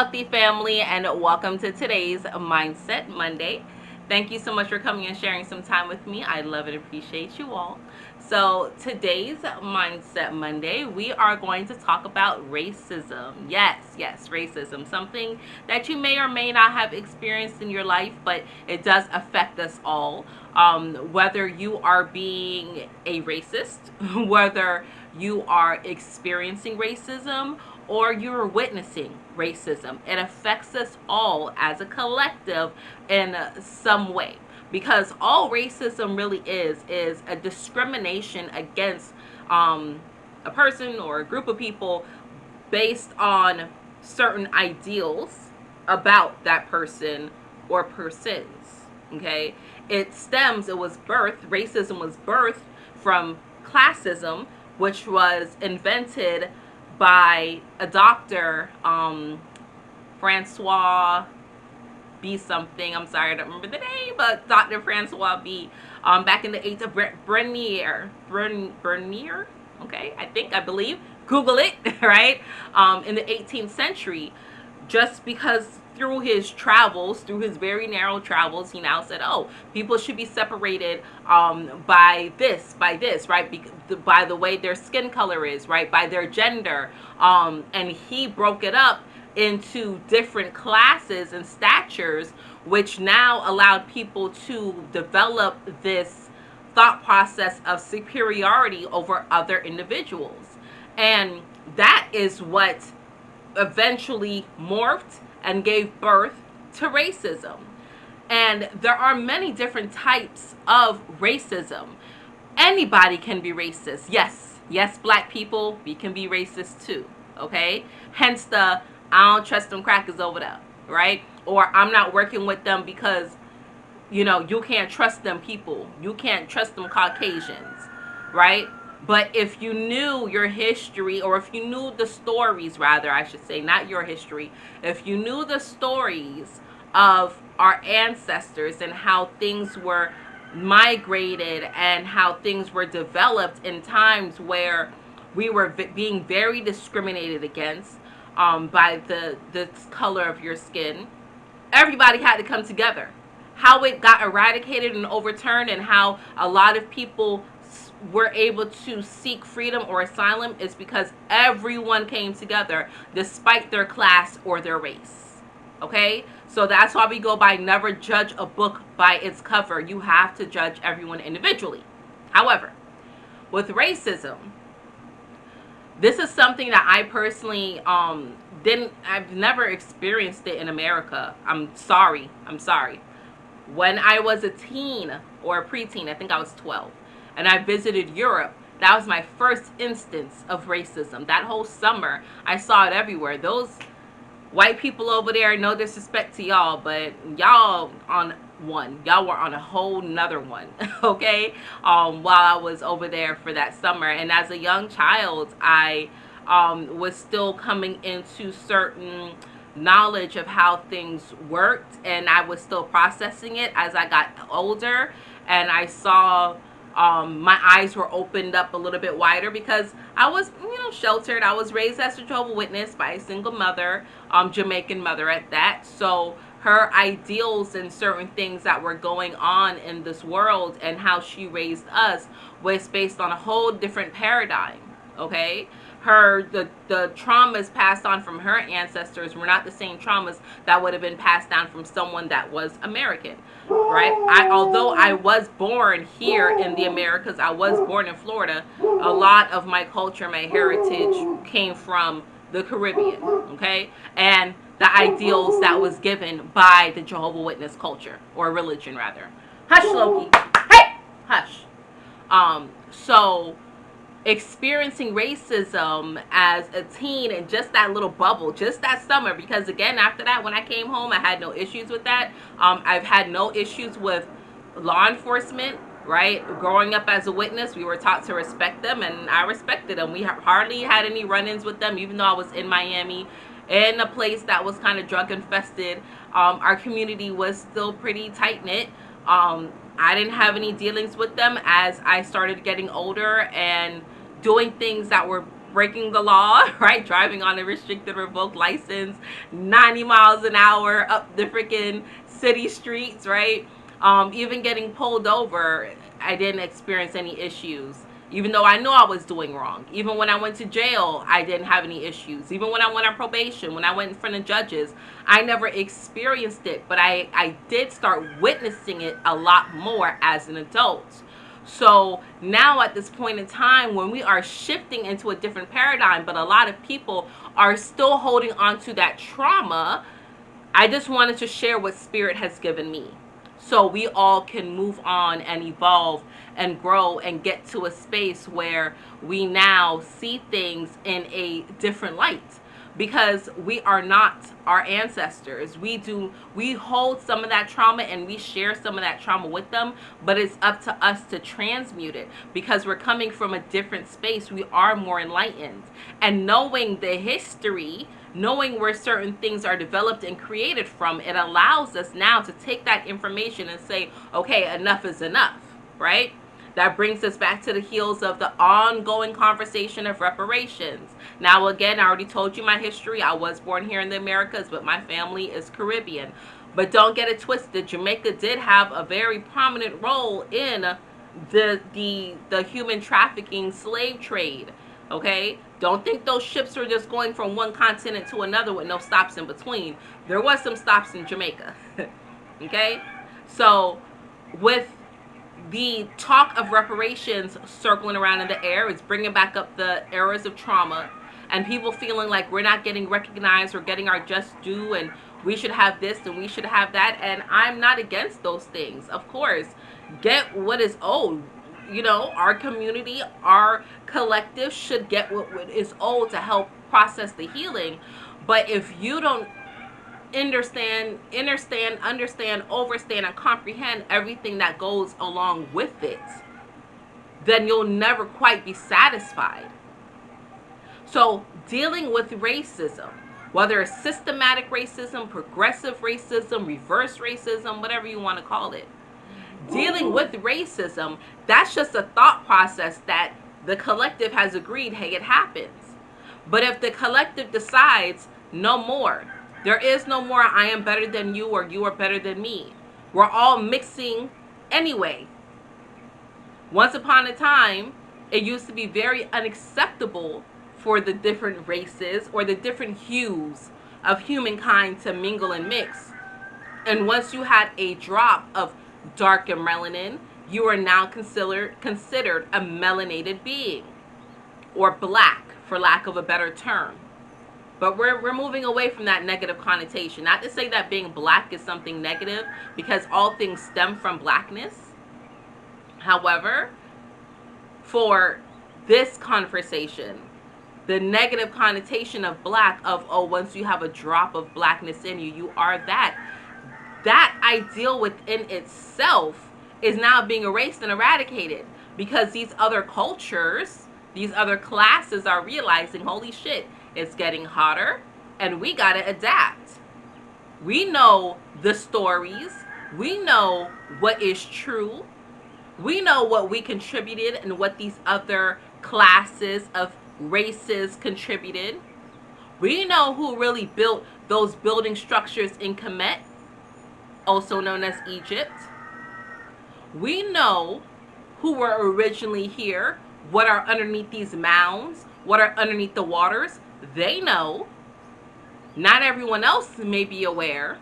wealthy family, and welcome to today's Mindset Monday. Thank you so much for coming and sharing some time with me. I love and appreciate you all. So, today's Mindset Monday, we are going to talk about racism. Yes, racism. Something that you may or may not have experienced in your life, but it does affect us all. Whether you are being a racist, whether you are experiencing racism, or you're witnessing racism. It affects us all as a collective in some way, because all racism really is a discrimination against a person or a group of people based on certain ideals about that person or persons. Okay, racism was birthed from classism, which was invented by a doctor, Francois B something. I'm sorry, I don't remember the name, but Dr. Francois B. Back in the Bernier. Okay, I believe. Google it, right? In the 18th century, just because through his very narrow travels, he now said, "Oh, people should be separated by this, right? By the way their skin color is, right? By their gender." And he broke it up into different classes and statures, which now allowed people to develop this thought process of superiority over other individuals. And that is what eventually morphed and gave birth to racism. And there are many different types of racism. Anybody can be racist. Yes, black people, we can be racist too. Okay? Hence the I don't trust them crackers over there, right? Or I'm not working with them because, you can't trust them people. You can't trust them Caucasians, right? But if you knew your history, or if you knew the stories, rather, I should say, not your history, if you knew the stories of our ancestors and how things were migrated and how things were developed in times where we were being very discriminated against by the color of your skin, everybody had to come together. How it got eradicated and overturned, and how a lot of people were able to seek freedom or asylum, is because everyone came together despite their class or their race. Okay? So that's why we go by never judge a book by its cover. You have to judge everyone individually. However, with racism, this is something that I personally I've never experienced it in America. I'm sorry. When I was a teen or a preteen, I think I was 12, and I visited Europe, that was my first instance of racism. That whole summer, I saw it everywhere. Those white people over there, no disrespect to y'all, but y'all were on a whole nother one. Okay, while I was over there for that summer. And as a young child, I was still coming into certain knowledge of how things worked, and I was still processing it as I got older, and I saw my eyes were opened up a little bit wider, because I was, sheltered. I was raised as a Jehovah's Witness by a single mother, Jamaican mother at that. So her ideals and certain things that were going on in this world and how she raised us was based on a whole different paradigm. Okay, the traumas passed on from her ancestors were not the same traumas that would have been passed down from someone that was American, right? Although I was born here in the Americas, I was born in Florida, a lot of my culture, my heritage came from the Caribbean, okay? And the ideals that was given by the Jehovah's Witness culture, or religion rather. Hush, Loki. Hey! Hush. So experiencing racism as a teen in just that little bubble, just that summer, because again, after that, when I came home, I had no issues with that. I've had no issues with law enforcement, right? Growing up as a witness, we were taught to respect them, and I respected them. We hardly had any run-ins with them, even though I was in Miami, in a place that was kind of drug infested. Our community was still pretty tight-knit. I didn't have any dealings with them as I started getting older and doing things that were breaking the law, right? Driving on a restricted revoked license, 90 miles an hour up the freaking city streets, right? Even getting pulled over, I didn't experience any issues. Even though I knew I was doing wrong. Even when I went to jail, I didn't have any issues. Even when I went on probation, when I went in front of judges, I never experienced it. But I did start witnessing it a lot more as an adult. So now at this point in time, when we are shifting into a different paradigm, but a lot of people are still holding on to that trauma, I just wanted to share what Spirit has given me, so we all can move on and evolve and grow and get to a space where we now see things in a different light, because we are not our ancestors. We hold some of that trauma and we share some of that trauma with them, but it's up to us to transmute it, because we're coming from a different space. We are more enlightened, and knowing the history, knowing where certain things are developed and created from, it allows us now to take that information and say, okay, enough is enough, right? That brings us back to the heels of the ongoing conversation of reparations. Now, again, I already told you my history. I was born here in the Americas, but my family is Caribbean. But don't get it twisted. Jamaica did have a very prominent role in the human trafficking slave trade. Okay? Don't think those ships were just going from one continent to another with no stops in between. There was some stops in Jamaica. Okay? So, with the talk of reparations circling around in the air, it's bringing back up the eras of trauma, and people feeling like we're not getting recognized or getting our just due, and we should have this and we should have that. And I'm not against those things. Of course, get what is owed. You know, our community, our collective should get what is owed to help process the healing. But if you don't understand, overstand, and comprehend everything that goes along with it, then you'll never quite be satisfied. So, dealing with racism, whether it's systematic racism, progressive racism, reverse racism, whatever you want to call it, dealing with racism, that's just a thought process that the collective has agreed, hey, it happens. But if the collective decides, no more, there is no more I am better than you or you are better than me, we're all mixing anyway. Once upon a time, it used to be very unacceptable for the different races or the different hues of humankind to mingle and mix. And once you had a drop of dark and melanin, you are now considered a melanated being, or black, for lack of a better term. But we're moving away from that negative connotation. Not to say that being black is something negative, because all things stem from blackness. However, for this conversation, the negative connotation of black, of, oh, once you have a drop of blackness in you, you are that. That ideal within itself is now being erased and eradicated, because these other cultures, these other classes are realizing, holy shit, it's getting hotter and we gotta adapt. We know the stories. We know what is true. We know what we contributed and what these other classes of races contributed. We know who really built those building structures in Kemet, also known as Egypt. We know who were originally here, what are underneath these mounds, what are underneath the waters. They know. Not everyone else may be aware,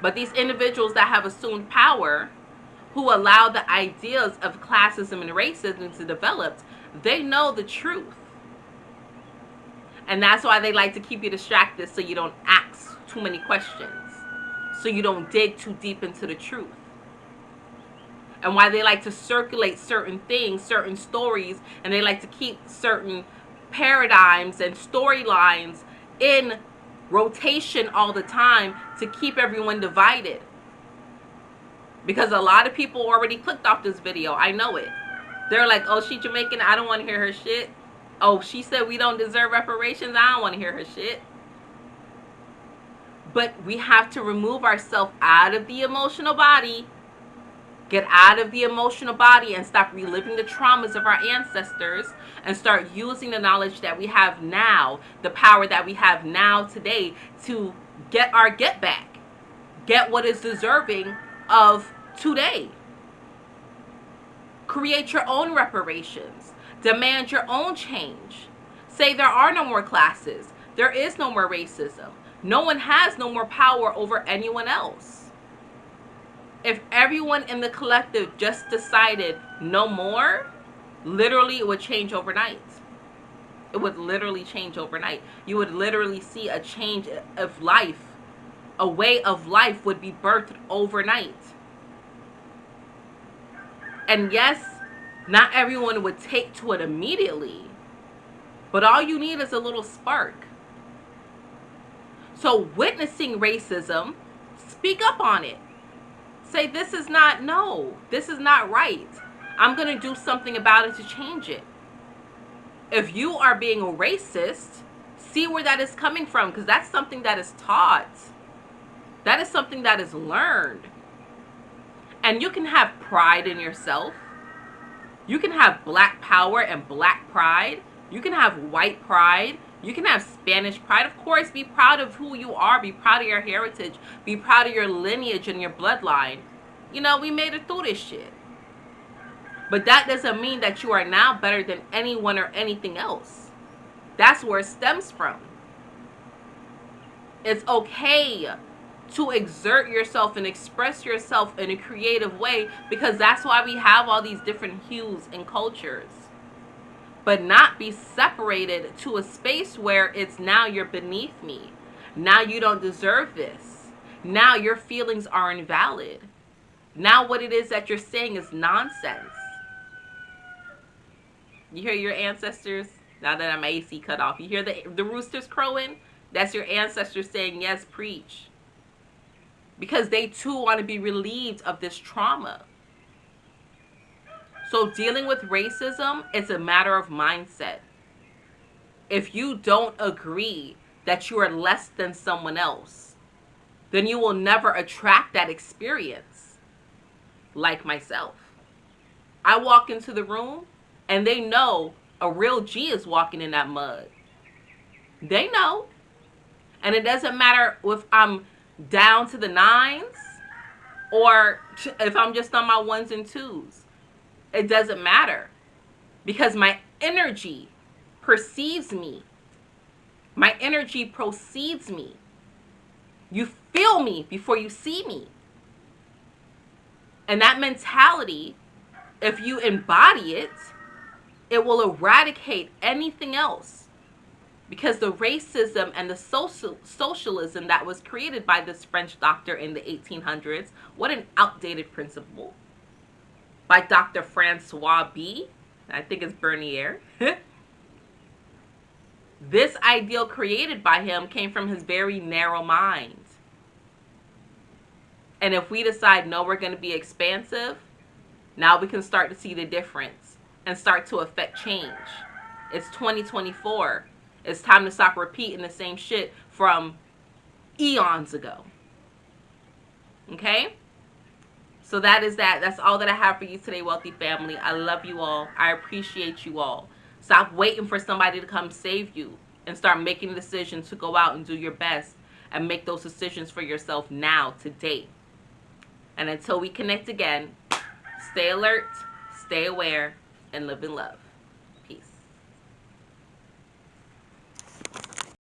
but these individuals that have assumed power, who allow the ideas of classism and racism to develop, they know the truth. And that's why they like to keep you distracted, so you don't ask too many questions, so you don't dig too deep into the truth. And why they like to circulate certain things, certain stories, and they like to keep certain paradigms and storylines in rotation all the time, to keep everyone divided. Because a lot of people already clicked off this video. I know it. They're like, oh, she Jamaican, I don't want to hear her shit. Oh, she said we don't deserve reparations, I don't want to hear her shit. But we have to remove ourselves out of the emotional body Get out of the emotional body and stop reliving the traumas of our ancestors and start using the knowledge that we have now, the power that we have now today to get our get back. Get what is deserving of today. Create your own reparations. Demand your own change. Say there are no more classes. There is no more racism. No one has no more power over anyone else. If everyone in the collective just decided no more, literally it would change overnight. It would literally change overnight. You would literally see a change of life. A way of life would be birthed overnight. And yes, not everyone would take to it immediately, but all you need is a little spark. So witnessing racism, speak up on it. Say, this is not, no, this is not right. I'm going to do something about it to change it. If you are being a racist, see where that is coming from, because that's something that is taught. That is something that is learned. And you can have pride in yourself. You can have black power and black pride. You can have white pride. You can have Spanish pride. Of course, be proud of who you are. Be proud of your heritage. Be proud of your lineage and your bloodline. You know, we made it through this shit. But that doesn't mean that you are now better than anyone or anything else. That's where it stems from. It's okay to exert yourself and express yourself in a creative way, because that's why we have all these different hues and cultures. But not be separated to a space where it's now you're beneath me. Now you don't deserve this. Now your feelings are invalid. Now what it is that you're saying is nonsense. You hear your ancestors? Now that I'm AC cut off. You hear the roosters crowing? That's your ancestors saying, yes, preach. Because they too want to be relieved of this trauma. So dealing with racism is a matter of mindset. If you don't agree that you are less than someone else, then you will never attract that experience. Like myself. I walk into the room and they know a real G is walking in that mud. They know. And it doesn't matter if I'm down to the nines or if I'm just on my ones and twos. It doesn't matter, because my energy perceives me. My energy precedes me. You feel me before you see me. And that mentality, if you embody it, it will eradicate anything else. Because the racism and the socialism that was created by this French doctor in the 1800s, what an outdated principle. By Dr. Francois B. I think it's Bernier. This ideal created by him came from his very narrow mind. And if we decide, no, we're going to be expansive, now we can start to see the difference and start to affect change. It's 2024. It's time to stop repeating the same shit from eons ago. Okay? So that is that. That's all that I have for you today, wealthy family. I love you all. I appreciate you all. Stop waiting for somebody to come save you and start making a decision to go out and do your best and make those decisions for yourself now, today. And until we connect again, stay alert, stay aware, and live in love.